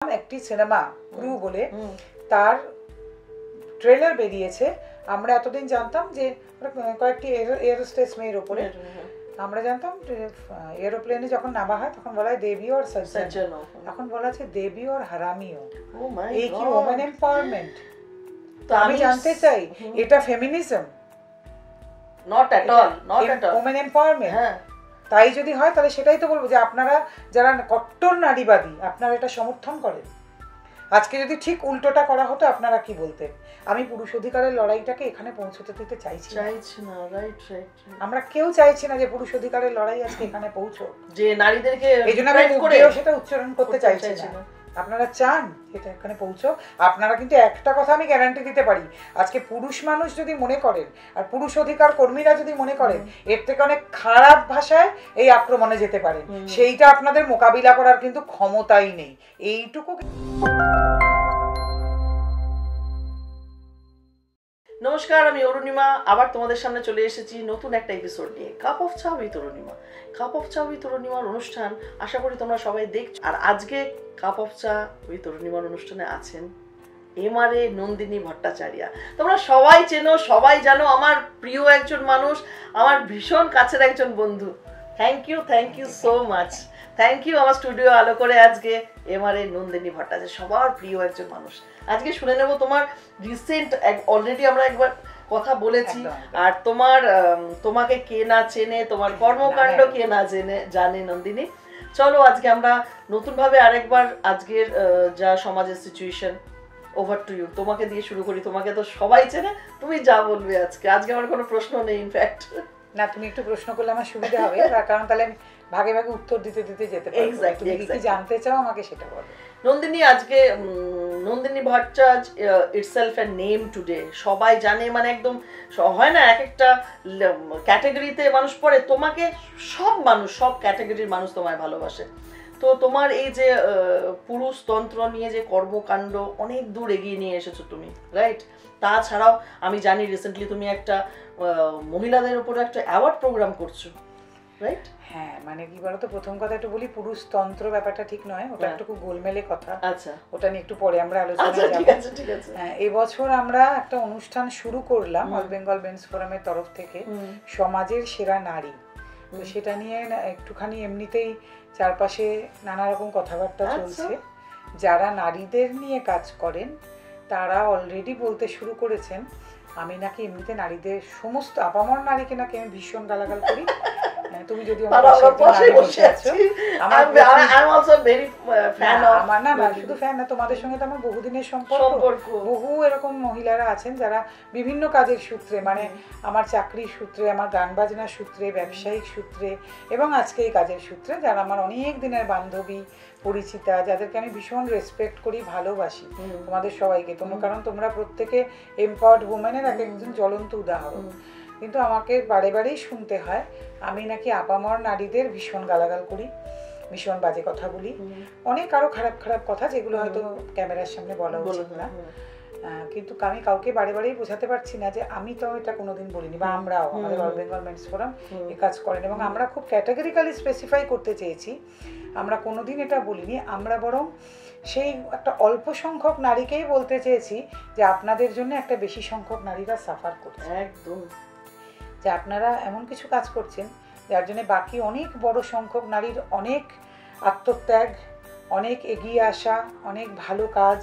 একটি cinema crew বলে তার ট্রেলার বেরিয়েছে। আমরা এতদিন জানতাম যে কয়েকটি এরোস্টেস মেয়ের উপরে আমরা জানতাম এরোপ্লেনে যখন নামা হয় তখন বলা হয় দেবী আর সজ্জন, এখন বলা আছে দেবী আর হারামিও। এই কি ওমেন এম্পাওয়ারমেন্ট? তো আমি জানতে চাই এটা feminism? Not at all, not at all women empowerment. তাই যদি হয় তাহলে সেটাই তো বলবো যে আপনারা যারা কট্টর নারীবাদী আপনারা এটা সমর্থন করেন। আজকে যদি ঠিক উল্টোটা করা হতো আপনারা কি বলতেন? আমি পুরুষ অধিকারের লড়াইটাকে এখানে পৌঁছতে দিতে চাইছি না। রাইট রাইট, আমরা কেউ চাইছি না যে পুরুষ অধিকারের লড়াই আজকে এখানে পৌঁছক, যে নারীদেরকে এইজন্য আমি মুখেও সেটা উচ্চারণ করতে চাইছি না। আপনারা চান এটা এখানে পৌঁছক। আপনারা কিন্তু একটা কথা আমি গ্যারান্টি দিতে পারি, আজকে পুরুষ মানুষ যদি মনে করেন আর পুরুষ অধিকার কর্মীরা যদি মনে করেন এর থেকে অনেক খারাপ ভাষায় এই আক্রমণে যেতে পারেন, সেইটা আপনাদের মোকাবিলা করার কিন্তু ক্ষমতাই নেই। এইটুকু। নমস্কার, আমি অরুণিমা আবার তোমাদের সামনে চলে এসেছি নতুন একটা এপিসোড নিয়ে। কাপ অফ চা উইথ অরুণিমা। কাপ অফ চা উইথ অরুণিমার অনুষ্ঠান আশা করি তোমরা সবাই দেখছো। আর আজকে কাপ অফ চা উইথ অরুণিমার অনুষ্ঠানে আছেন এমআরএ নন্দিনী ভট্টাচার্য। তোমরা সবাই চেনো, সবাই জানো, আমার প্রিয় একজন মানুষ, আমার ভীষণ কাছের একজন বন্ধু। Thank you so much. Thank you আমার স্টুডিও আলো করে আজকে এমআরএ নন্দিনী ভট্টাচার্য, সবার প্রিয় একজন মানুষ। আজকে শুনে নেব তোমার রিসেন্ট, অলরেডি আমরা একবার কথা বলেছি, আর তোমাকে কে না চেনে, তোমার কর্মকাণ্ড কে না জানে নন্দিনী। চলো আজকে আমরা নতুনভাবে আরেকবার আজকের যা সমাজের সিচুয়েশন, ওভার টু ইউ। তোমাকে দিয়ে শুরু করি, তোমাকে তো সবাই চেনে, তুমি যা বলবে আজকে আমার কোনো প্রশ্ন নেই। ইনফ্যাক্ট না, তুমি একটু প্রশ্ন করলে আমার সুবিধা হবে, কারণ তাহলে আমি ভাগে ভাগে উত্তর দিতে যেতে পারবো। এক্স্যাক্টলি, কি জানতে চাও আমাকে সেটা বলো। নন্দিনী, আজকে Nandini Bhattacharya itself a name today. সবাই জানে, মানে একদম হয় না, এক একটা ক্যাটাগরিতে মানুষ পড়ে, তোমাকে সব মানুষ, সব ক্যাটাগরির মানুষ তোমায় ভালোবাসে। তো তোমার এই যে পুরুষতন্ত্র নিয়ে যে কর্মকাণ্ড অনেক দূর এগিয়ে নিয়ে এসেছো তুমি, রাইট? তাছাড়াও আমি জানি রিসেন্টলি তুমি একটা মহিলাদের উপরে একটা অ্যাওয়ার্ড প্রোগ্রাম করছো, রাইট? হ্যাঁ, মানে কি বলতো, প্রথম কথা একটু বলি, পুরুষতন্ত্র ব্যাপারটা ঠিক নয়, ওটা একটু গোলমেলে কথা। আচ্ছা, ওটা নিয়ে একটু পরে আমরা আলোচনা করব। ঠিক আছে। হ্যাঁ, এবছর আমরা একটা অনুষ্ঠান শুরু করলাম অল বেঙ্গল মেন্স ফোরামের তরফ থেকে, সমাজের সেরা নারী। তো সেটা নিয়ে একটুখানি এমনিতেই চারপাশে নানা রকম কথাবার্তা চলছে। যারা নারীদের নিয়ে কাজ করেন তারা অলরেডি বলতে শুরু করেছেন আমি নাকি এমনিতে নারীদের সমস্ত আপামর নারীকে নাকি আমি ভীষণ গালাগাল করি। তুমি যদি আমার না শুধু ফ্যান না, তোমাদের সঙ্গে তো আমার বহুদিনের সম্পর্ক। বহু এরকম মহিলারা আছেন যারা বিভিন্ন কাজের সূত্রে, মানে আমার চাকরির সূত্রে, আমার গান বাজনার সূত্রে, ব্যবসায়িক সূত্রে এবং আজকে এই কাজের সূত্রে, যারা আমার অনেক দিনের বান্ধবী, পরিচিতা, যাদেরকে আমি ভীষণ রেসপেক্ট করি, ভালোবাসি তোমাদের সবাইকে। কারণ তোমরা প্রত্যেকে এম্পাওয়ার্ড উমেনের এক একজন জ্বলন্ত উদাহরণ। কিন্তু আমাকে বারে বারেই শুনতে হয় আমি নাকি আপামর নারীদের ভীষণ গালাগাল করি, ভীষণ বাজে কথা বলি, অনেক আরো খারাপ খারাপ কথা যেগুলো হয়তো ক্যামেরার সামনে বলা উচিত না। কিন্তু আমি কাউকে বারে বারেই বোঝাতে পারছি না যে আমি তো এটা কোনোদিন বলিনি, বা আমরাও, আমাদের অল বেঙ্গল মেন্স ফোরাম এ কাজ করেন, এবং আমরা খুব ক্যাটাগরিক্যালি স্পেসিফাই করতে চেয়েছি। আমরা কোনোদিন এটা বলিনি, আমরা বরং সেই একটা অল্প সংখ্যক নারীকেই বলতে চেয়েছি যে আপনাদের জন্য একটা বেশি সংখ্যক নারীরা সাফার করছে। একদম, যে আপনারা এমন কিছু কাজ করছেন যার জন্য বাকি অনেক বড় সংখ্যক নারীর অনেক আত্মত্যাগ, অনেক এগিয়ে আসা, অনেক ভালো কাজ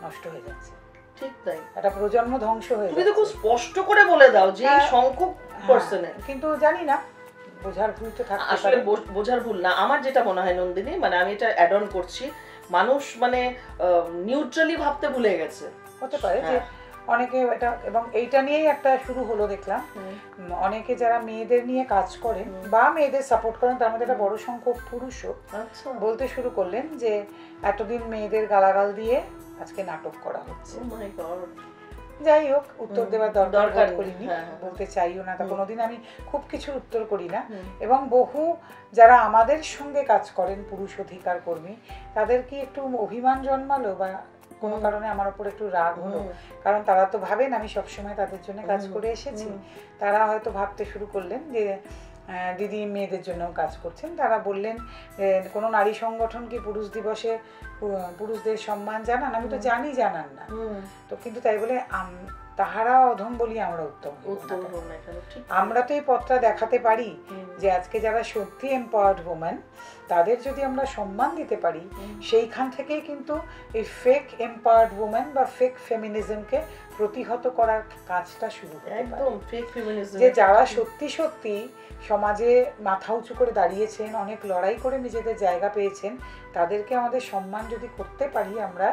নষ্ট হয়ে যাচ্ছে। ঠিক তাই, একটা প্রজন্ম ধ্বংস হয়ে যাচ্ছে। তুমি তো খুব স্পষ্ট করে বলে দাও যে এই সংখ্যক পার্সনে, কিন্তু জানি না, বোঝার ভুল তো থাকতে পারে। আসলে বোঝার ভুল না, আমার যেটা মনে হয় নন্দিনী, মানে আমি এটা অ্যাড অন করছি, মানুষ মানে নিউট্রালি ভাবতে ভুলে গেছে। হতে পারে যে অনেকে এটা, এবং এইটা নিয়েই একটা শুরু হলো দেখলাম, অনেকে যারা মেয়েদের নিয়ে কাজ করেন বা মেয়েদের সাপোর্ট করেন তার মধ্যে একটা বড় সংখ্যক পুরুষও বলতে শুরু করলেন যে এতদিন মেয়েদের গালাগাল দিয়ে আজকে নাটক করা হচ্ছে। যাই হোক, উত্তর দেওয়ার দরকার করিনি, বলতে চাইও না, তা কোনোদিন আমি খুব কিছু উত্তর করি না। এবং বহু যারা আমাদের সঙ্গে কাজ করেন পুরুষ অধিকার কর্মী, তাদের কি একটু অভিমান জন্মালো বা কোনো কারণে আমার উপর একটু রাগ হলো, কারণ তারা তো ভাবেন আমি সবসময় তাদের জন্য কাজ করে এসেছি। তারা হয়তো ভাবতে শুরু করলেন যে দিদি মেয়েদের জন্য কাজ করছেন। তারা বললেন কোনো নারী সংগঠন কি পুরুষ দিবসে পুরুষদের সম্মান জানান, আমি তো জানি জানান না, তো কিন্তু তাই বলে তাহারা অধম বলি আমরা উত্তম। আমরা তো এই পথটা দেখাতে পারি যে আজকে যারা সত্যি এম্পাওয়ার্ড ওম্যান তাদের যদি আমরা সম্মান দিতে পারি, সেইখান থেকেই কিন্তু এই ফেক এম্পাওয়ার্ড ওম্যান বা ফেক ফেমিনিজমকে প্রতিহত করার কাজটা শুরু হতে পারে। যে যারা সত্যি সত্যি সমাজে মাথা উঁচু করে দাঁড়িয়েছেন, অনেক লড়াই করে নিজেদের জায়গা পেয়েছেন, তাদেরকে আমাদের সম্মান যদি করতে পারি আমরা,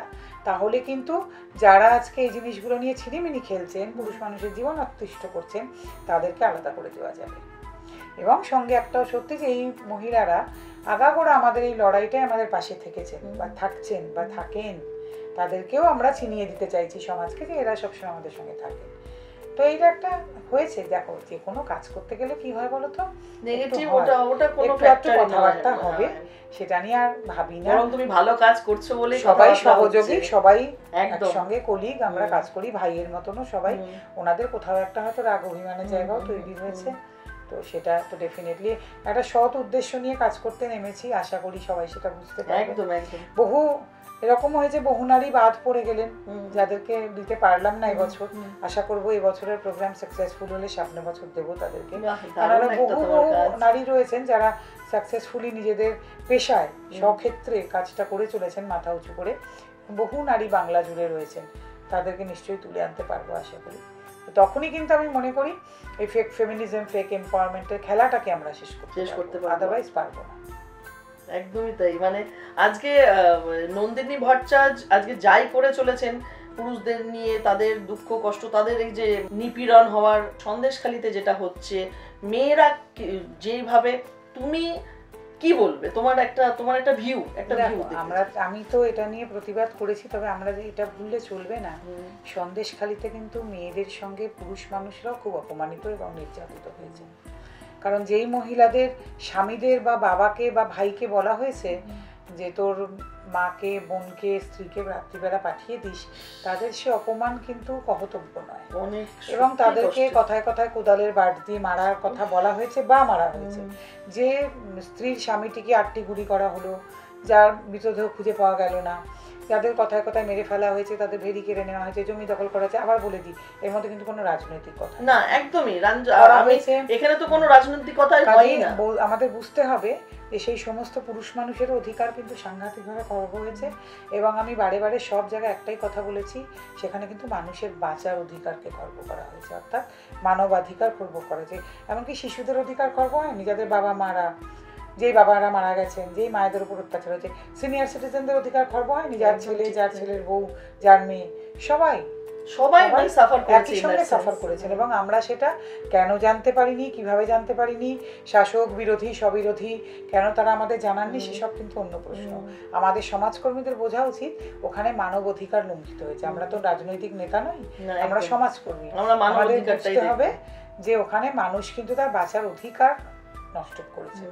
তাহলে কিন্তু যারা আজকে এই জিনিসগুলো নিয়ে ছিনিমিনি খেলছেন, পুরুষ মানুষের জীবন অতিষ্ঠ করছেন, তাদেরকে আলাদা করে দেওয়া যাবে। এবং সঙ্গে একটাও সত্যি যে এই মহিলারা আগাগোড়া আমাদের এই লড়াইটায় আমাদের পাশে থেকেছেন বা থাকছেন বা থাকেন, তাদেরকেও আমরা চিনিয়ে দিতে চাইছি সমাজকে যে এরা সবসময় আমাদের সঙ্গে থাকে। তো এইটা একটা হয়েছে। দেখো, যে কোনো কাজ করতে গেলে কি হয় বলো তো, নেগেটিভ ওটা কোনো কথাবার্তা হবে, সেটা নিয়ে আর ভাবি না। বরং তুমি ভালো কাজ করছো বলে সবাই সহযোগী, সবাই একসঙ্গে কলিগ, আমরা কাজ করি ভাইয়ের মতনও সবাই। ওনাদের কোথাও একটা হয়তো রাগ অভিমানের জায়গাও তৈরি হয়েছে, তো সেটা তো ডেফিনেটলি একটা সৎ উদ্দেশ্য নিয়ে কাজ করতে নেমেছি, আশা করি সবাই সেটা বুঝতে পারবে। বহু এরকম হয়েছে, বহু নারী বাদ পড়ে গেলেন যাদেরকে দিতে পারলাম না এবছর। আশা করবো এবছরের প্রোগ্রাম সাকসেসফুল হলে সামনের বছর দেবো তাদেরকে। কারণ বহু নারী রয়েছেন যারা সাকসেসফুলি নিজেদের পেশায় স্বক্ষেত্রে কাজটা করে চলেছেন মাথা উঁচু করে। বহু নারী বাংলা জুড়ে রয়েছেন, তাদেরকে নিশ্চয়ই তুলে আনতে পারবো আশা করি। তখনই কিন্তু আমি মনে করি এই ফেক ফেমিনিজম, ফেক এম্পাওয়ারমেন্টের খেলাটাকে আমরা শেষ করতে পারবো, আদারওয়াইজ পারবো না। একদমই তাই। মানে আজকে নন্দিনী ভট্টাচার্য আজকে যাই করে চলেছেন পুরুষদের নিয়ে, তাদের দুঃখ কষ্ট, তাদের এই যে নিপীড়ন হওয়ার সন্দেশখালিতে যেটা হচ্ছে, মেয়েরা যেভাবে, তুমি কি বলবে? তোমার একটা ভিউ, আমি তো এটা নিয়ে প্রতিবাদ করেছি, তবে আমরা যে এটা ভুললে চলবে না, সন্দেশখালিতে কিন্তু মেয়েদের সঙ্গে পুরুষ মানুষরাও খুব অপমানিত এবং নির্যাতিত হয়েছে। কারণ যেই মহিলাদের স্বামীদের বা বাবাকে বা ভাইকে বলা হয়েছে যে তোর মাকে, বোনকে, স্ত্রীকে রাত্রিবেলা পাঠিয়ে দিস, তাদের সে অপমান কিন্তু কহতব্য নয়। এবং তাদেরকে কথায় কথায় কোদালের বাট দিয়ে মারার কথা বলা হয়েছে বা মারা হয়েছে। যে স্ত্রীর স্বামীটিকে 8টি গুলি করা হলো, যার মৃতদেহ খুঁজে পাওয়া গেল না, যাদের কথায় কথায় মেরে ফেলা হয়েছে, তাদের ভেড়ি কেড়ে নেওয়া হয়েছে, জমি দখল করা হয়েছে। আবার বলে দিই, এর মধ্যে কিন্তু কোনো রাজনৈতিক কথা না, একদমই এখানে তো কোনো রাজনৈতিক কথাই হয়ই না। আমাদের বুঝতে হবে যে সেই সমস্ত পুরুষ মানুষের অধিকার কিন্তু সাংঘাতিকভাবে খর্ব হয়েছে। এবং আমি বারে বারে সব জায়গায় একটাই কথা বলেছি, সেখানে কিন্তু মানুষের বাঁচার অধিকারকে খর্ব করা হয়েছে, অর্থাৎ মানবাধিকার খর্ব করা হয়েছে। এমনকি শিশুদের অধিকার খর্ব হয়নি, যাদের বাবা মারা, যেই বাবারা মারা গেছেন, যেই মায়েদের উপর অত্যাচার হয়েছে। সিনিয়র সিটিজেনদের অধিকার খর্ব হয়নি, যার ছেলে, যার ছেলের বউ, যার মেয়ে, সবাই একই সঙ্গে সাফার করেছেন। এবং আমরা সেটা কেন জানতে পারিনি, কিভাবে জানতে পারিনি, শাসক বিরোধী স্ববিরোধী কেন তারা আমাদের জানাননি, সেসব কিন্তু অন্য প্রশ্ন। আমাদের সমাজকর্মীদের বোঝা উচিত ওখানে মানব অধিকার লঙ্ঘিত হয়েছে। আমরা তো রাজনৈতিক নেতা নই, আমরা সমাজকর্মী। আমাদের বুঝতে হবে যে ওখানে মানুষ কিন্তু তার বাঁচার অধিকার নষ্ট করেছে।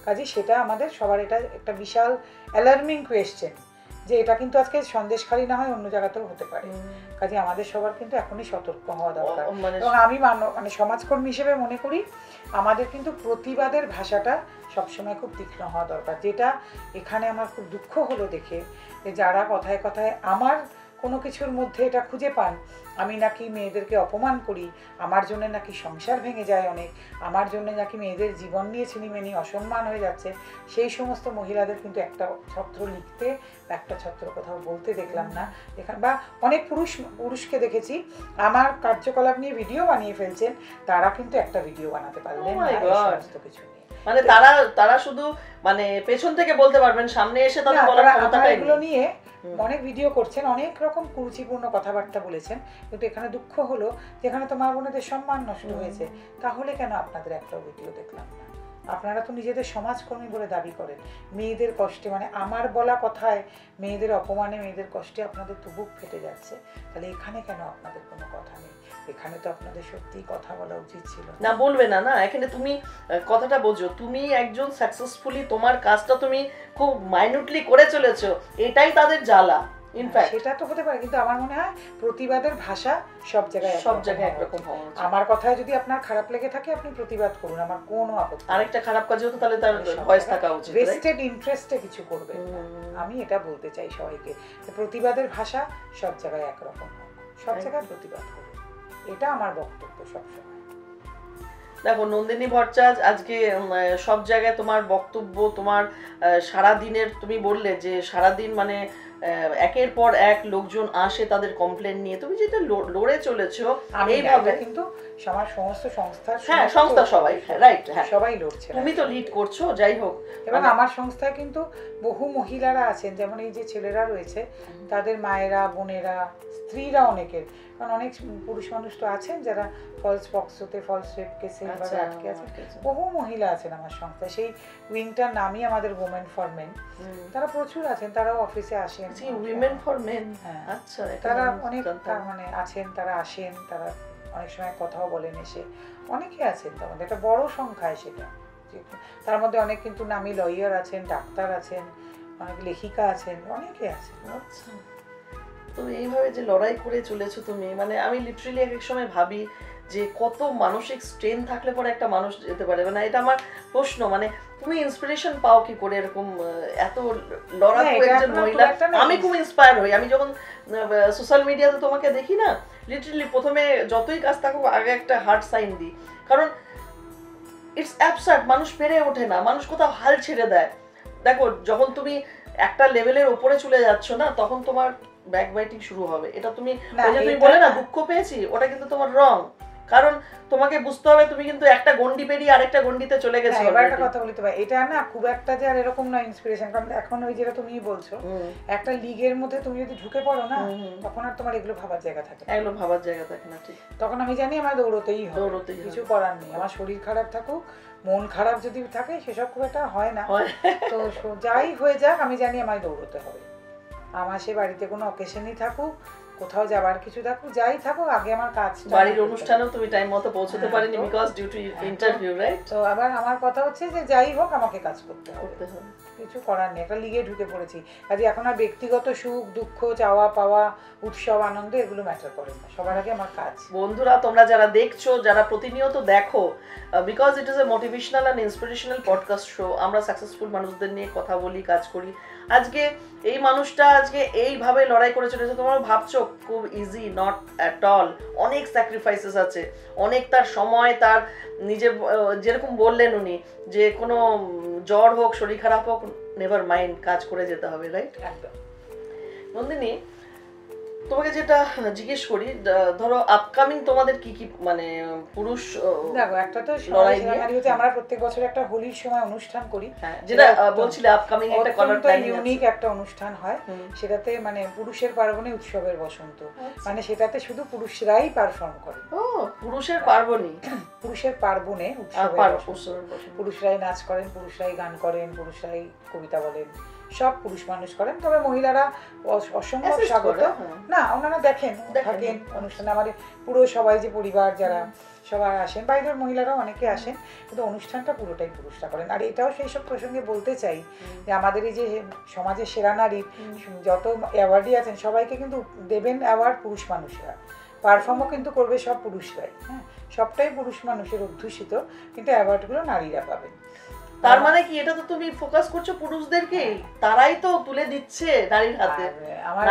কাজে সেটা আমাদের সবার, এটা একটা বিশাল অ্যালার্মিং কোয়েশ্চেন যে এটা কিন্তু আজকে সন্দেশখালি না হয় অন্য জায়গাতেও হতে পারে। কাজে আমাদের সবার কিন্তু এখনই সতর্ক হওয়া দরকার। এবং আমি মানে সমাজকর্মী হিসেবে মনে করি আমাদের কিন্তু প্রতিবাদের ভাষাটা সবসময় খুব তীক্ষ্ণ হওয়া দরকার। যেটা এখানে আমার খুব দুঃখ হলো দেখে, যে যারা কথায় কথায় আমার কোনো কিছুর মধ্যে এটা খুঁজে পান, আমি নাকি মেয়েদেরকে অপমান করি, আমার জন্য নাকি সংসার ভেঙে যায় অনেক, আমার জন্য নাকি মেয়েদের জীবন নিয়ে ছিনিমিনি অসম্মান হয়ে যাচ্ছে, সেই সমস্ত মহিলাদের কিন্তু একটা ছত্র লিখতে, একটা ছত্র কোথাও বলতে দেখলাম না। এখানে বা অনেক পুরুষকে দেখেছি আমার কার্যকলাপ নিয়ে ভিডিও বানিয়ে ফেলছেন, তারা কিন্তু একটা ভিডিও বানাতে পারলেন না এই সমস্ত কিছু নিয়ে। মানে তারা শুধু মানে পেছন থেকে বলতে পারবেন, সামনে এসে তাদের বলার ক্ষমতাটাই এগুলো নিয়ে অনেক ভিডিও করছেন, অনেক রকম কুরুচিপূর্ণ কথাবার্তা বলেছেন, কিন্তু এখানে দুঃখ হলো যেখানে তো মা বোনেদের সম্মান নষ্ট হয়েছে। তাহলে কেন আপনাদের একটা ভিডিও দেখলাম না? আপনারা তো নিজেদের সমাজকর্মী বলে দাবি করেন, মেয়েদের কষ্টে, মানে আমার বলা কথায় মেয়েদের অপমানে, মেয়েদের কষ্টে আপনাদের তো বুক ফেটে যাচ্ছে, তাহলে এখানে কেন আপনাদের কোনো কথা নেই? এখানে তো আপনাদের সত্যিই কথা বলা উচিত ছিল। না, বলবে না, না, এখানে তুমি কথাটা বোঝো, তুমি একজন সাকসেসফুলি তোমার কাজটা তুমি খুব মাইনুটলি করে চলেছো, এটাই তাদের জ্বালা। ইনফ্যাক্ট সেটা তো হতে পারে, কিন্তু আমার মনে হয় প্রতিবাদের ভাষা সব জায়গায় একরকম হওয়া উচিত। আমার কথায় যদি আপনার খারাপ লেগে থাকে আপনি প্রতিবাদ করুন, আমার কোনো আপত্তি। আরেকটা খারাপ কাজ হতো তাহলে তার ভয়েস থাকা উচিত, ভেস্টেড ইন্টারেস্টে কিছু করবে। আমি এটা বলতে চাই সবাইকে, প্রতিবাদের ভাষা সব জায়গায় একরকম হোক, সব জায়গায় প্রতিবাদ করুন, এটা আমার বক্তব্য সবসময়। দেখো নন্দিনী ভট্টাচার্য, আজকে সব জায়গায় তোমার বক্তব্য, তোমার সারা দিনের, তুমি বললে যে সারা দিন মানে একের পর এক লোকজন আসে তাদের কমপ্লেন নিয়ে, তুমি যেটা লড়ে চলেছো এইভাবে, কিন্তু আমার সমস্ত সংস্থা, হ্যাঁ সংস্থা সবাই, রাইট, হ্যাঁ সবাই লড়ছে, তুমি তো লিড করছো, যাই হোক। এবং আমার সংস্থায় কিন্তু বহু মহিলারা আছেন, যেমন এই যে ছেলেরা রয়েছে তাদের মায়েরা, বোনেরা, স্ত্রীরা অনেকের, কারণ অনেক পুরুষ মানুষ তো আছেন যারা ফলস পক্সোতে, ফলস রেপ কেসে আটকে আছেন, বহু মহিলা আছেন আমার সংস্থায়। সেই উইংটার নামই আমাদের ওমেন ফর মেন। তারা প্রচুর আছেন, তারাও অফিসে আসেন। উইমেন ফর মেন, হ্যাঁ আচ্ছা, তারা অনেক মানে আছেন, তারা আসেন, তারা অনেক সময় কথাও বলেন এসে, অনেকে আছেন তার মধ্যে, একটা বড় সংখ্যায় সেটা। তার মধ্যে অনেক কিন্তু নামী লয়ার আছেন, ডাক্তার আছেন, অনেক লেখিকা আছেন, অনেকে আছেন। আচ্ছা, তো এইভাবে যে লড়াই করে চলেছো তুমি, মানে আমি লিটারালি এক এক সময় ভাবি যে কত মানসিক স্ট্রেন থাকলে পরে একটা মানুষ যেতে পারে, মানে এটা আমার প্রশ্ন, মানে তুমি ইন্সপিরেশন পাও কি করে এরকম এত লড়াকু একজন মহিলা? আমি খুব ইন্সপায়ার হই, আমি যখন সোশ্যাল মিডিয়াতে তোমাকে দেখি না, লিটারালি প্রথমে যতই কাজ থাকুক আগে একটা হার্ট সাইন দিই, কারণ ইটস অ্যাবসার্ড, মানুষ পেরে ওঠে না, মানুষ কোথাও হাল ছেড়ে দেয়। দেখো যখন তুমি একটা লেভেলের উপরে চলে যাচ্ছ না, তখন তোমার ব্যাকবাইটিং শুরু হবে। এটা তুমি তুমি বলে না দুঃখ পেয়েছি, ওটা কিন্তু তোমার রং, কারণ তোমাকে বুঝতে হবে তুমি কিন্তু একটা গন্ডি পেরিয়ে আরেকটা গন্ডিতে চলে গেছো। এবার একটা কথা বলি, তোমার এটা না খুব একটা যে আর এরকম না ইন্সপিরেশন, কারণ এখন ওই যেটা তুমি বলছো একটা লিগের মধ্যে তুমি যদি ঢুকে পড়ো না, তখন আর তোমার এগুলো ভাবার জায়গা থাকে না, এগুলো ভাবার জায়গা থাকে না, ঠিক। তখন আমি জানি আমার দৌড়তেই হবে, কিছু করার নেই। আমার শরীর খারাপ থাকুক, মন খারাপ যদি থাকে, সেসব খুব একটা হয় না, তো যাই হয়ে যাক আমি জানি আমায় দৌড়তে হবে। আমার সে বাড়িতে কোনো অকেশনই থাকুক, কোথাও যাবার কিছু থাকুক, যাই থাকুক, আগে আমার কাজ। বাড়ির অনুষ্ঠানেও তুমি টাইম মতো পৌঁছতে পারিনি because due to interview, right? তো আবার আমার কথা হচ্ছে যে যাই হোক আমাকে কাজ করতে হবে, কিছু করার নেই, একটা লিগে ঢুকে পড়েছি। কাজে এখন আর ব্যক্তিগত সুখ দুঃখ, চাওয়া পাওয়া, উৎসব আনন্দ এগুলো ম্যাটার করে না, সবার আগে আমার কাজ। বন্ধুরা তোমরা যারা দেখছো, যারা প্রতিনিয়ত দেখো, because it is a motivational and inspirational podcast show, আমরা সাকসেসফুল মানুষদের নিয়ে কথা বলি, কাজ করি। আজকে এই মানুষটা আজকে এইভাবে লড়াই করে চলেছে, তোমরা ভাবছো খুব ইজি, নট অ্যাট অল, অনেক স্যাক্রিফাইসেস আছে, অনেক তার সময়, তার নিজের, যেরকম বললেন উনি যে কোনো জ্বর হোক, শরীর খারাপ হোক, নেভার মাইন্ড, কাজ করে যেতে হবে, রাইট? একদম। নন্দিনী, তোমাকে যেটা জিজ্ঞেস করি, ধরো আপকামিং তোমাদের কি কি মানে পুরুষ, দেখো একটা তো লড়াই হচ্ছে, আমরা প্রত্যেক বছর একটা হোলির সময় অনুষ্ঠান করি, যেটা বলছিলে আপকামিং একটা কলার প্ল্যানিং ইউনিক একটা অনুষ্ঠান হয়, সেটাতে মানে পুরুষের পার্বণে উৎসবের বসন্ত, মানে সেটাতে শুধু পুরুষরাই পারফর্ম করে। ও, পুরুষের পার্বণী, পুরুষের পার্বণে উৎসবের পুরুষরাই নাচ করেন, পুরুষরাই গান করেন, পুরুষরাই কবিতা বলেন, সব পুরুষ মানুষ করেন, তবে মহিলারা অসম্ভব স্বাগত না, ওনারা দেখেন থাকেন অনুষ্ঠানে, আমাদের পুরো সবাই যে পরিবার যারা সবাই আসেন, বাইরের মহিলারাও অনেকে আসেন, কিন্তু অনুষ্ঠানটা পুরোটাই পুরুষরা করেন। আর এটাও সেই সব প্রসঙ্গে বলতে চাই যে আমাদের এই যে সমাজের সেরা নারী যত অ্যাওয়ার্ডই আছেন, সবাইকে কিন্তু দেবেন অ্যাওয়ার্ড পুরুষ মানুষরা, পারফর্মও কিন্তু করবে সব পুরুষরাই, হ্যাঁ সবটাই পুরুষ মানুষের অধ্যুষিত, কিন্তু অ্যাওয়ার্ডগুলো নারীরা পাবেন। তার মানে কি এটা তো তুমি ফোকাস করছো পুরুষদেরকে, তারাই তো তুলে দিচ্ছে নারীর হাতে। আমার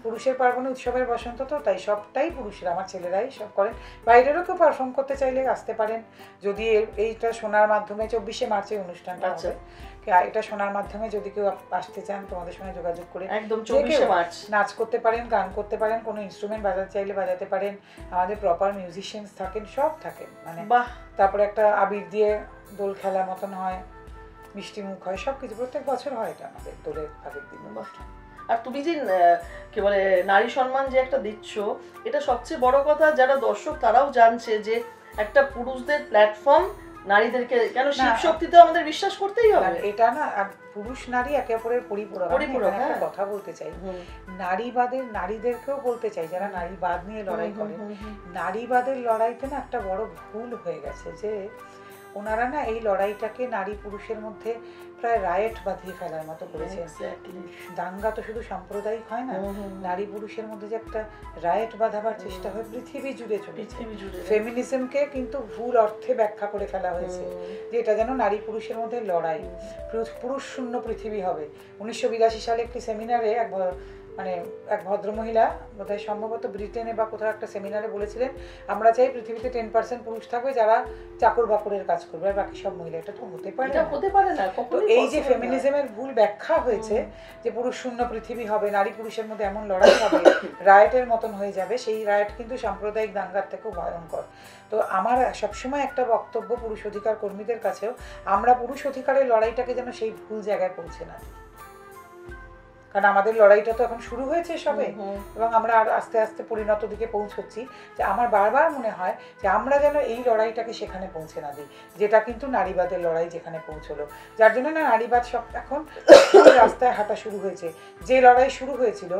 পুরুষের পার্বণে উৎসবের বসন্ত, তো তাই সবটাই পুরুষরা, আমার ছেলেরাই সব করেন, বাইরেরও কেউ পারফর্ম করতে চাইলে আসতে পারেন। যদি এইটা শোনার মাধ্যমে 24শে মার্চে অনুষ্ঠানটা আছে, এটা শোনার মাধ্যমে যদি কেউ আসতে চান তোমাদের সঙ্গে যোগাযোগ করে একদম 24শে মার্চ নাচ করতে পারেন, গান করতে পারেন, কোনো ইনস্ট্রুমেন্ট বাজাতে চাইলে বাজাতে পারেন, আমাদের প্রপার মিউজিশিয়ানস থাকেন, সব থাকেন, মানে তারপরে একটা আবির দিয়ে দোল খেলা মতন হয়, মিষ্টি মুখ হয়, সব কিছু প্রত্যেক বছর হয় এটা আমাদের দোলের আগের দিন। আর তুমি যে কি বলে নারী সম্মান যে একটা দিচ্ছ, এটা সবচেয়ে বড় কথা, যারা দর্শক তারাও জানছে যে একটা পুরুষদের প্ল্যাটফর্ম নারীদেরকে, কেন শিব শক্তিতে আমাদের বিশ্বাস করতেই হবে, এটা না। আর পুরুষ নারী একে অপরের পরিপূরক। একটা কথা বলতে চাই, নারীবাদের নারীদেরকেও বলতে চাই, যারা নারীবাদ নিয়ে লড়াই করে, নারীবাদের লড়াইতে না একটা বড় ভুল হয়ে গেছে, যে ওনারা না এই লড়াইটাকে নারী পুরুষের মধ্যে প্রায় রায়েট বাঁধিয়ে ফেলার মতো করেছে। দাঙ্গা তো শুধু সাম্প্রদায়িক হয় না, নারী পুরুষের মধ্যে যে একটা রায়েট বাঁধাবার চেষ্টা হয় পৃথিবী জুড়ে চলেছে। ফেমিনিজমকে কিন্তু ভুল অর্থে ব্যাখ্যা করে ফেলা হয়েছে যে এটা যেন নারী পুরুষের মধ্যে লড়াই, পুরুষ শূন্য পৃথিবী হবে। 1982 সালে একটি সেমিনারে এক ভদ্রমহিলা বোধহয় সম্ভবত ব্রিটেনে বা কোথাও একটা সেমিনারে বলেছিলেন, আমরা চাই পৃথিবীতে 10% পুরুষ থাকবে যারা চাকর বাকরের কাজ করবে, আর বাকি সব মহিলা। এটা তো হতে পারে না। তো এই যে ফেমিনিজমের ভুল ব্যাখ্যা হয়েছে যে পুরুষ শূন্য পৃথিবী হবে, নারী পুরুষের মধ্যে এমন লড়াই হবে, রায়েটের মতন হয়ে যাবে, সেই রায়েট কিন্তু সাম্প্রদায়িক দাঙ্গার থেকেও ভয়ঙ্কর। তো আমার সবসময় একটা বক্তব্য পুরুষ অধিকার কর্মীদের কাছেও, আমরা পুরুষ অধিকারের লড়াইটাকে যেন সেই ভুল জায়গায় পৌঁছে না, কারণ আমাদের লড়াইটা তো এখন শুরু হয়েছে সবে, এবং আমরা আর আস্তে আস্তে পরিণত দিকে পৌঁছচ্ছি। যে আমার বারবার মনে হয় যে আমরা যেন এই লড়াইটাকে সেখানে পৌঁছে না দিই, যেটা কিন্তু নারীবাদের লড়াই যেখানে পৌঁছলো, যার জন্য না নারীবাদ সব এখন রাস্তায় হাঁটা শুরু হয়েছে। যে লড়াই শুরু হয়েছিল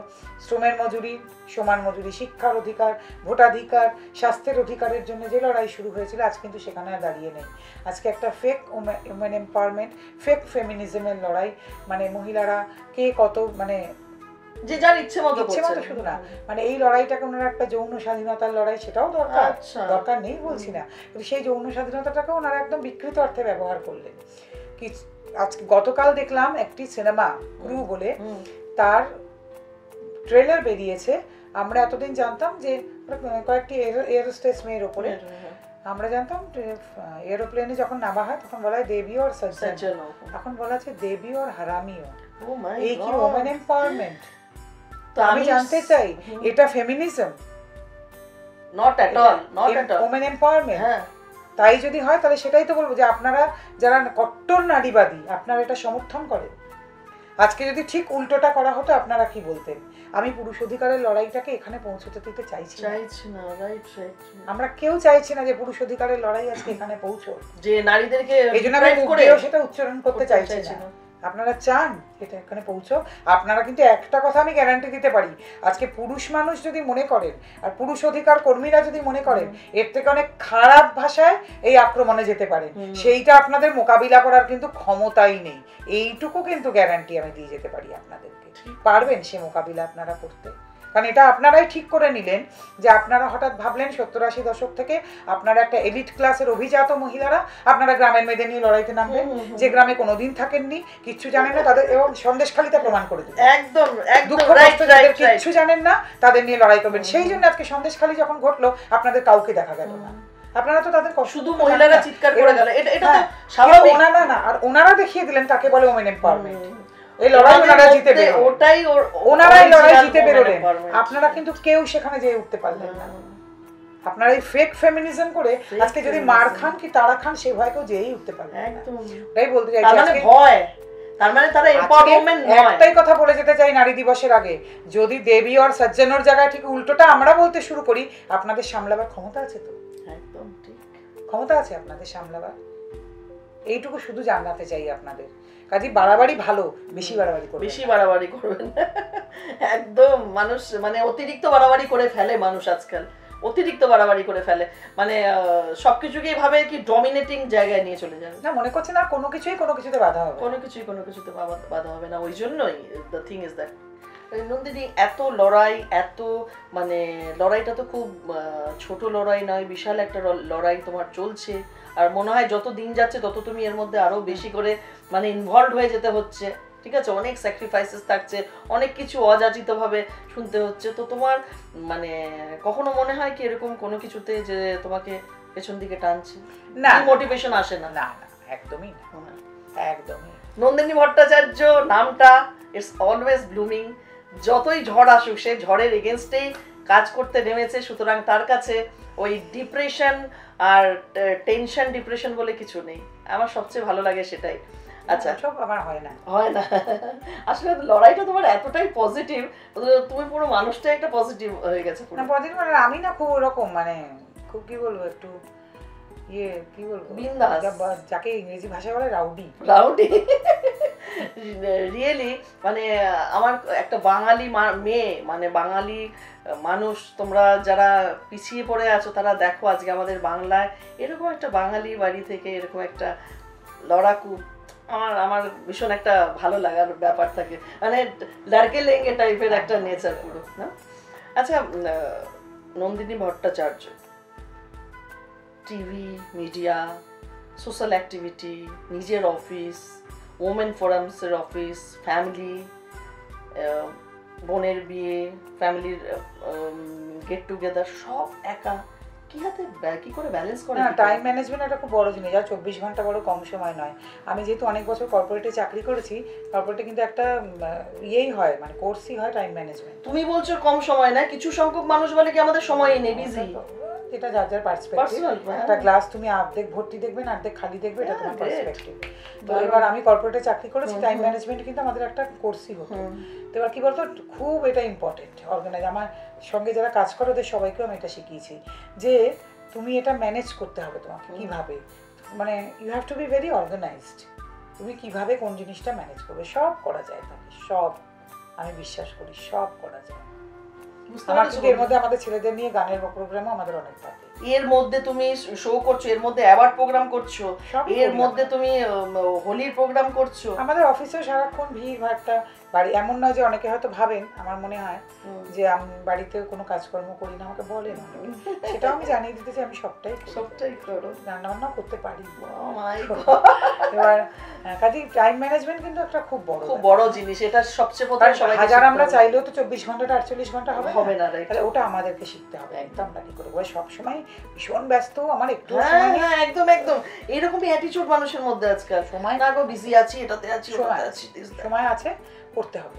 শ্রমের মজুরি, সমান মজুরি, শিক্ষার অধিকার, ভোটাধিকার, স্বাস্থ্যের অধিকারের জন্য যে লড়াই শুরু হয়েছিল, আজ কিন্তু সেখানে আর দাঁড়িয়ে নেই। আজকে একটা ফেক ওমেন এম্পাওয়ারমেন্ট, ফেক ফেমিনিজমের লড়াই, মহিলারা কে কত যে যার ইচ্ছে মতো শুধু না, এই লড়াইটাকে ওনারা একটা যৌন স্বাধীনতার লড়াই, সেটাও দরকার নেই বলছি না, কিন্তু সেই যৌন স্বাধীনতাটাকে ওনারা একদম বিকৃত অর্থে ব্যবহার করলেন। কি আজকে গতকাল দেখলাম একটি সিনেমা ক্রু বলে, তার ট্রেলার বেরিয়েছে। আমরা এতদিন জানতাম যে কয়েকটি এরোস্টেস মেয়ের ওপরে, আমরা জানতাম এরোপ্লেনে যখন নামা হয় তখন বলা হয় দেবী আর সজ্জন, এখন বলা আছে দেবী আর হারামিও। এই কি ওমেন এম্পাওয়ারমেন্ট? তো আমি জানতে চাই এটা feminism? Not at all, not at all women empowerment. তাই যদি হয় তাহলে সেটাই তো বলবো যে আপনারা যারা কট্টর নারীবাদী, আপনারা এটা সমর্থন করেন। আজকে যদি ঠিক উল্টোটা করা হতো আপনারা কি বলতেন? আমি পুরুষ অধিকারের লড়াইটাকে এখানে পৌঁছতে দিতে চাইছি না। আমরা কেউ চাইছি না যে পুরুষ অধিকারের লড়াই আজকে এখানে পৌঁছো, যে নারীদেরকে, এইজন্য আমি মুখেও সেটা উচ্চারণ করতে চাইছি না। আপনারা চান এটা এখানে পৌঁছো, আপনারা কিন্তু একটা কথা আমি গ্যারান্টি দিতে পারি, আজকে পুরুষ মানুষ যদি মনে করেন আর পুরুষ অধিকার কর্মীরা যদি মনে করেন, এর থেকে অনেক খারাপ ভাষায় এই আক্রমণে যেতে পারে, সেইটা আপনাদের মোকাবিলা করার কিন্তু ক্ষমতাই নেই। এইটুকু কিন্তু গ্যারান্টি আমি দিয়ে যেতে পারি আপনাদেরকে। পারবেন সে মোকাবিলা আপনারা করতে? কারণ এটা আপনারাই ঠিক করে নিলেন যে আপনারা হঠাৎ ভাবলেন 70-80 দশক থেকে আপনারা একটা এলিট ক্লাসের অভিজাত মহিলারা আপনারা গ্রামের মেয়েদের নিয়ে লড়াইতে নামবেন, যে গ্রামে কোনোদিন থাকেননি, কিচ্ছু জানেন না, তাদের এবং সন্দেশখালিতে প্রমাণ করে দিবেন একদম দুঃখ কষ্ট যাদের কিচ্ছু জানেন না তাদের নিয়ে লড়াই করবেন। সেই জন্য আজকে সন্দেশখালি যখন ঘটলো আপনাদের কাউকে দেখা গেল না, আপনারা তো তাদের শুধু মহিলারা চিৎকার করে গেল, এটা তো স্বাভাবিক না। আর ওনারা দেখিয়ে দিলেন কাকে বলে ওমেন এম্পাওয়ারমেন্ট। এই লড়াই ওনারা জিতে বেরোলেন, ওনারাই লড়াই জিতে বেরোলেন, আপনারা কিন্তু কেউ সেখানে যেয়ে উঠতে পারলেন না। আপনারা এই ফেক ফেমিনিজম করে আজকে যদি মার খান কি তারা খান, সেই ভয় কেউ যেই উঠতে পারলেন না। তাই বলতে চাইছি আজকে ভয়, তার মানে তারা এম্পাওয়ারমেন্ট নয়। একটাই কথা বলে যেতে চাই নারী দিবসের আগে, যদি দেবী আর সজ্জনের জায়গায় ঠিক উল্টোটা আমরা বলতে শুরু করি, আপনাদের সামলাবার ক্ষমতা আছে তো? একদম ঠিক, ক্ষমতা আছে আপনাদের সামলাবার। এইটুকু শুধু জানাতে চাই আপনাদের। কাজে বাড়াবাড়ি ভালো, বেশি বাড়াবাড়ি করবেন একদম। মানুষ অতিরিক্ত বাড়াবাড়ি করে ফেলে, মানুষ আজকাল অতিরিক্ত বাড়াবাড়ি করে ফেলে, সবকিছুকে ভাবে কি ডমিনেটিং জায়গায় নিয়ে চলে যাবে না, মনে করছে না কোনো কিছুতে বাধা হবে, কোনো কিছুতে বাধা হবে না। ওই জন্যই the thing is that Nandini, এত লড়াই, এত লড়াইটা তো খুব ছোট লড়াই নয়, বিশাল একটা লড়াই তোমার চলছে। আর মনে হয় যত দিন যাচ্ছে তত তুমি এর মধ্যে আরো বেশি করে ইনভলভ হয়ে যেতে হচ্ছে, ঠিক আছে? অনেক স্যাক্রিফাইসেস থাকছে, অনেক কিছু অযাচিত ভাবে শুনতে হচ্ছে। তো তোমার কখনো মনে হয় কি এরকম কোনো কিছুতে যে তোমাকে পেছন দিকে টানছে? না, মোটিভেশন আসে না? না না, একদমই না, একদমই। নন্দিনী ভট্টাচার্য নামটা ইটস অলওয়েজ ব্লুমিং, যতই ঝড় আসুক সে ঝড়ের এগেনস্টেই কাজ করতে নেমেছে। সুতরাং তার কাছে ওই ডিপ্রেশন আর টেনশন ডিপ্রেশন বলে কিছু নেই। আমার সবচেয়ে ভালো লাগে সেটাই। আচ্ছা, সব আমার হয় না আসলে লড়াইটা তোমার এতটাই পজিটিভ, তুমি পুরো মানুষটাই একটা পজিটিভ হয়ে গেছে। না পজিটিভ আমি না, খুব ওরকম খুব কি বলবো, একটু কি বলবো, বিন্দাস, যাকে ইংরেজি ভাষায় বলে রাউডি। রিয়েলি মানে আমার একটা বাঙালি মেয়ে মানে বাঙালি মানুষ, তোমরা যারা পিছিয়ে পড়ে আছো তারা দেখো আজকে আমাদের বাংলায় এরকম একটা বাঙালি বাড়ি থেকে এরকম একটা লড়াকু, আমার ভীষণ একটা ভালো লাগার ব্যাপার থাকে, মানে লাড়কে লেঙ্গে টাইপের একটা নেচার পুরো না। আচ্ছা Nandini Bhattacharya, TV, media, social activity, নিজের অফিস, ওমেন ফোরামসের অফিস, ফ্যামিলি, বোনের বিয়ে, ফ্যামিলির গেট টুগেদার, সব একা কি করে ব্যালেন্স করে? না, টাইম ম্যানেজমেন্ট একটা খুব বড় জিনিস, আর 24 ঘন্টা বড় কম সময় নয়। আমি যেহেতু অনেক বছর কর্পোরেটে চাকরি করেছি, কর্পোরেটে কিন্তু একটা ইয়েই হয়, মানে কোর্সই হয় টাইম ম্যানেজমেন্ট। তুমি বলছো কম সময় না, কিছু সংখ্যক মানুষ বলে কি আমাদের সময়ই নেই, বিজি। এটা যার যার পার্সপেক্টিভ। একটা গ্লাস তুমি অর্ধেক ভর্তি দেখবে না অর্ধেক খালি দেখবে, এটা তোমার পার্সপেক্টিভ। তো এবার আমি কর্পোরেটে চাকরি করেছি, টাইম ম্যানেজমেন্ট কিন্তু আমাদের একটা কোর্সই হতো। তো এবার কি বলতো, খুব এটা ইম্পর্টেন্ট অর্গানাইজ। আমার সঙ্গে যারা কাজ করে ওদের সবাইকেও আমি এটা শিখিয়েছি যে তুমি এটা ম্যানেজ করতে হবে তোমাকে কিভাবে, মানে you have to be very organised. তুমি কিভাবে কোন জিনিসটা ম্যানেজ করবে, সব করা যায় তাকে, সব আমি বিশ্বাস করি সব করা যায়। আমার কিন্তু এর মধ্যে আমাদের ছেলেদের নিয়ে গানের প্রোগ্রামও আমাদের অনেক থাকে। এর মধ্যে তুমি শো করছো, এর মধ্যে অ্যাওয়ার্ড প্রোগ্রাম করছো, এর মধ্যে তুমি হোলির প্রোগ্রাম করছো। আমাদের অফিসেও সারাক্ষণ ভিড় ভাড়টা বাড়ি। এমন নয় যে অনেকে হয়তো ভাবেন, আমার মনে হয় যে আমি বাড়িতে কোনো কাজকর্ম করি না, আমাকে বলেন, সেটাও আমি জানিয়ে দিতে চাই আমি সবটাই করো, রান্না বান্নাও করতে পারি। এবার কাজে টাইম ম্যানেজমেন্ট কিন্তু একটা খুব বড় জিনিস, এটা সবচেয়ে প্রথমে সবাই হাজার আমরা চাইলেও তো 24 ঘন্টাটা 48 ঘন্টা হবে না, তাহলে ওটা আমাদেরকে শিখতে হবে। একদম না, কি করে বলে সবসময় ভীষণ ব্যস্ত, আমার একটু একদম একদম এরকমই অ্যাটিটিউড মানুষের মধ্যে আজকাল। সময় না গো, বিজি আছি, এটাতে আছি, ওটাতে আছি, সময় আছে, করতে হবে।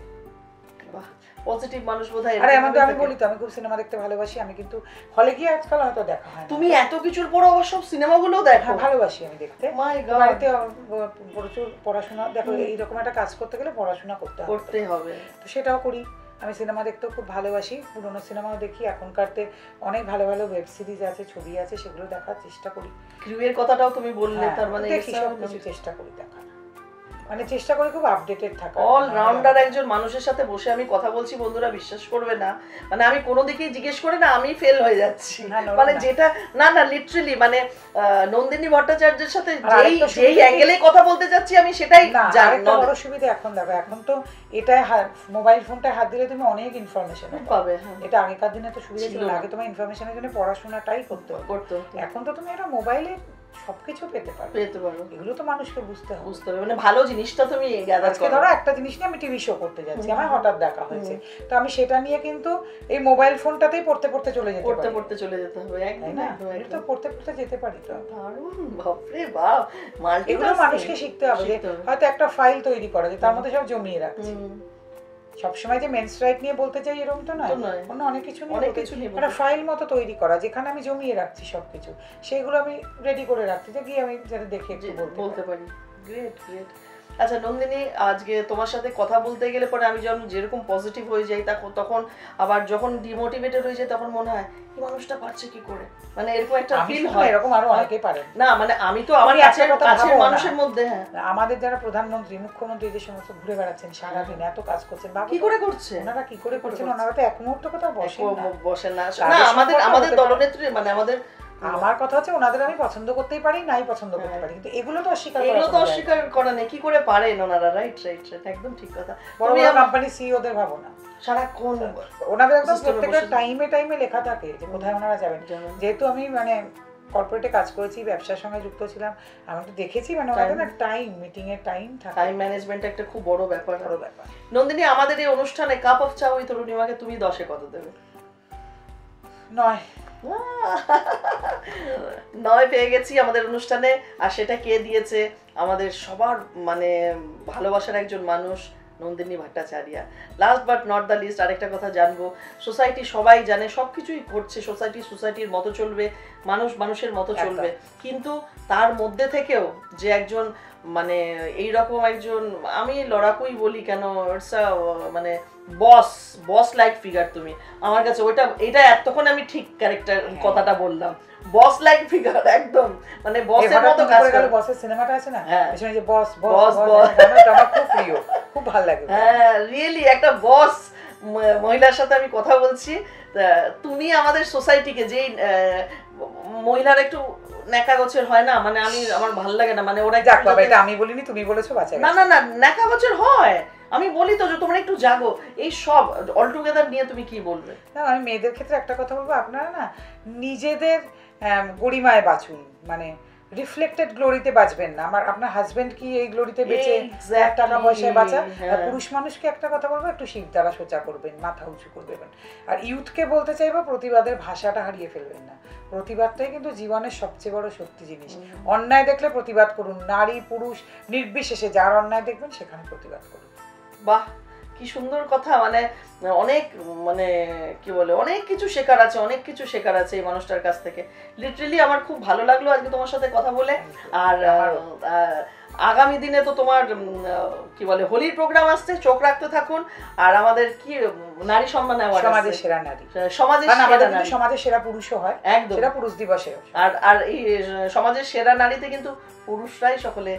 বাহ, পজিটিভ মানুষ বোধহয়। আরে আমাদের, আমি বলি তো আমি খুব সিনেমা দেখতে ভালোবাসি, আমি কিন্তু হলে গিয়ে আজকাল হয়তো দেখা হয়। তুমি এত কিছুর পর অবশ্য সিনেমাগুলো দেখো? ভালোবাসি আমি দেখতে। মাই গড, বাড়িতে প্রচুর পড়াশোনা, দেখো এইরকম একটা কাজ করতে গেলে পড়াশোনা করতে হবে, তো সেটাও করি। আমি সিনেমা দেখতেও খুব ভালোবাসি, পুরোনো সিনেমাও দেখি, এখনকারতে অনেক ভালো ভালো ওয়েব সিরিজ আছে, ছবি আছে, সেগুলো দেখার চেষ্টা করি। ক্রিউয়ের কথাটাও তুমি বললে, তার মানে দেখি সব কিছু চেষ্টা করি দেখার, মানে চেষ্টা করি খুব আপডেটেড থাকা। অল রাউন্ডার একজন মানুষের সাথে বসে আমি কথা বলছি বন্ধুরা, বিশ্বাস করবে না, মানে আমি কোনো দিকেই জিজ্ঞেস করে না আমি ফেল হয়ে যাচ্ছি, মানে যেটা না লিটারালি, মানে নন্দিনী ভট্টাচার্যের সাথে যেই অ্যাঙ্গেলে কথা বলতে যাচ্ছি আমি সেটাই জানি না। বড় সুবিধা এখন দেখো, এখন তো এটা মোবাইল ফোনটা হাত দিলে তুমি অনেক ইনফরমেশন পাবে। এটা আগেকার দিনে তো সুবিধা ছিল না, আগে তোমার ইনফরমেশনের জন্য পড়াশোনাটাই করতে হতো। এখন তো তুমি এটা মোবাইলে সবকিছু পেতে পারো। এগুলো তো মানুষকে বুঝতে হবে, মানে ভালো জিনিসটা তুমি আজকে ধরো একটা জিনিস নিয়ে আমি টিভি শো করতে যাচ্ছি, আমার হঠাৎ দেখা হয়েছে, তো আমি সেটা নিয়ে কিন্তু এই মোবাইল ফোনটাতেই পড়তে চলে যেতে হবে। একদম না, তো পড়তে যেতে পারি। তো বাপরে বাপ, এগুলো মানুষকে শিখতে হবে যে হয়তো একটা ফাইল তৈরি করা যায়, তার মধ্যে সব জমিয়ে রাখছি। সবসময় যে মেন্স রাইট নিয়ে বলতে চাই এরকম তো নয়, অন্য অনেক কিছু নিয়ে একটা ফাইল মতো তৈরি করা, যেখানে আমি জমিয়ে রাখছি সবকিছু, সেগুলো আমি রেডি করে রাখছি যে গিয়ে আমি যাতে দেখে একটু বলতে পারি। Great great. আচ্ছা নন্দিনী, আজকে তোমার সাথে কথা বলতে গেলে পরে আমি যখন যেরকম পজিটিভ হয়ে যাই, তখন আবার যখন ডিমোটিভেটেড হয়ে যায় তখন মনে হয় এই মানুষটা পারছে কি করে, মানে এরকম একটা ফিল হয়। এরকম আরো অনেকেই পারে না, মানে আমি তো আমার কাছের মানুষের মধ্যে, আমাদের যারা প্রধানমন্ত্রী মুখ্যমন্ত্রী যে সমস্ত ঘুরে বেড়াচ্ছেন সারাদিন এত কাজ করছেন, কি করে করছে ওনারা, কি করে করছেন ওনারা, তো এক মুহূর্ত কোথাও বসেন না। আমাদের দলনেত্রী, মানে আমাদের, আমার কথা হচ্ছে ওনাদের আমি পছন্দ করতেই পারি, নাই পছন্দ করতে পারি, কিন্তু এগুলো তো অস্বীকার করা নেই, কি করে পারেন ওনারা। রাইট, একদম ঠিক কথা। বড় বড় কোম্পানি সিইওদের ভাবো না, সারাক্ষণ ওনাদের একদম প্রত্যেকটা টাইমে লেখা থাকে যে কোথায় ওনারা যাবেন। যেহেতু আমি মানে কর্পোরেটে কাজ করেছি, ব্যবসার সঙ্গে যুক্ত ছিলাম, আমি তো দেখেছি মানে ওনাদের না টাইম, মিটিং এর টাইম থাকে, টাইম ম্যানেজমেন্ট একটা খুব বড় ব্যাপার। নন্দিনী, আমাদের এই অনুষ্ঠানে কাপ অফ চা উইথ অরুণিমাকে তুমি 10-এ কত দেবে? 9 পেয়ে গেছি আমাদের অনুষ্ঠানে। আর সেটা কে দিয়েছে? আমাদের সবার মানে ভালোবাসার একজন মানুষ, Nandini Bhattacharya. Last but not the least, আরেকটা কথা জানবো, সোসাইটি সবাই জানে সবকিছুই করছে, সোসাইটির মতো চলবে, মানুষের মতো চলবে, কিন্তু তার মধ্যে থেকেও যে একজন মানে এইরকম একজন, আমি লড়াকুই বলি কেন, মানে বস লাইক ফিগার তুমি আমার কাছে, এটা এতক্ষণ আমি ঠিক ক্যারেক্টার কথাটা বললাম, বস লাইক ফিগার একদম, মানে বসের মতো কাজ করে। বসের সিনেমাটা আছে না, এখানে যে বস বস বস আমার খুব প্রিয়, খুব ভালো লাগে। হ্যাঁ রিয়েলি একটা বস মহিলার সাথে আমি কথা বলছি। তুমি আমাদের সোসাইটিকে যেই মহিলার একটু ন্যাকা গোছের হয় না, মানে আমি আমার ভালো লাগে না, মানে ওরা যাক বাবা এটা আমি বলিনি, তুমি বলেছো, বাচ্চা না না না ন্যাকা গোছের হয়। আমি বলি তো যে তোমরা একটু জাগো, এই সব অল টুগেদার নিয়ে তুমি কি বলবে? না আমি মেয়েদের ক্ষেত্রে একটা কথা বলবো, আপনারা না নিজেদের গরিমায় বাঁচুন, মানে রিফ্লেক্টেড গ্লোরিতে বাঁচবেন না। আপনার হাজবেন্ড কি এই গ্লোরিতে বেঁচে টাকা পয়সায় বাঁচা? আর পুরুষ মানুষকে একটা কথা বলবো, একটু শির দ্বারা সোজা করবেন, মাথা উঁচু করবেন। আর ইউথকে বলতে চাইবো, প্রতিবাদের ভাষাটা হারিয়ে ফেলবেন না। প্রতিবাদটাই কিন্তু জীবনের সবচেয়ে বড় শক্তি জিনিস। অন্যায় দেখলে প্রতিবাদ করুন, নারী পুরুষ নির্বিশেষে যার অন্যায় দেখবেন সেখানে প্রতিবাদ করুন। বাহ কি সুন্দর কথা, মানে অনেক মানে কি বলে অনেক কিছু শেখার আছে, অনেক কিছু শেখার আছে এই মানুষটার কাছ থেকে। লিটারালি আমার খুব ভালো লাগলো আজকে তোমার সাথে কথা বলে। আর আগামী দিনে তো তোমার কি বলে হোলির প্রোগ্রাম আসছে, চোখ রাখতে থাকুন। আর আমাদের কি নারী সম্মান অ্যাওয়ার্ড, সমাজের সেরা নারী, সমাজের সেরা পুরুষও হয়, একদম সেরা পুরুষ দিবসে। আর এই সমাজের সেরা নারীতে কিন্তু পুরুষরাই সকলে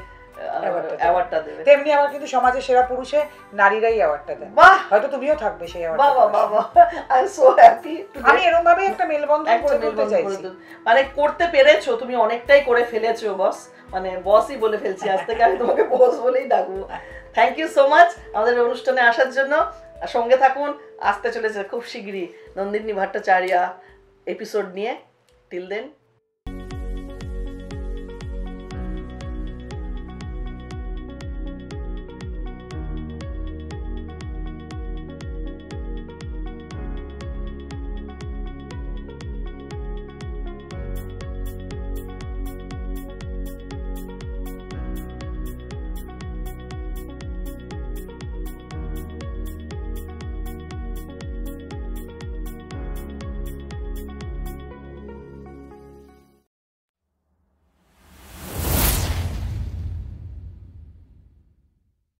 অ্যাওয়ার্ডটা দেবে। তেমনি আবার কিন্তু সমাজের সেরা পুরুষে নারীরাই অ্যাওয়ার্ডটা দেয়। হয়তো তুমিও থাকবে সেই অ্যাওয়ার্ডে। বাহ বাহ বাহ, আই এম সো হ্যাপি। আমি এরকম ভাবে একটা মেলবন্ধন করে তুলতে চাইছি, মানে করতে পেরেছো তুমি, অনেকটাই করে ফেলেছো বস, মানে বসই বলে ফেলছি আজ থেকে, আমি তোমাকে বস বলেই ডাকবো। থ্যাংক ইউ সো মাচ আমাদের অনুষ্ঠানে আসার জন্য। সঙ্গে থাকুন, আসতে চলেছে খুব শীঘ্রই নন্দিনী ভট্টাচার্য এপিসোড নিয়ে। টিল দেন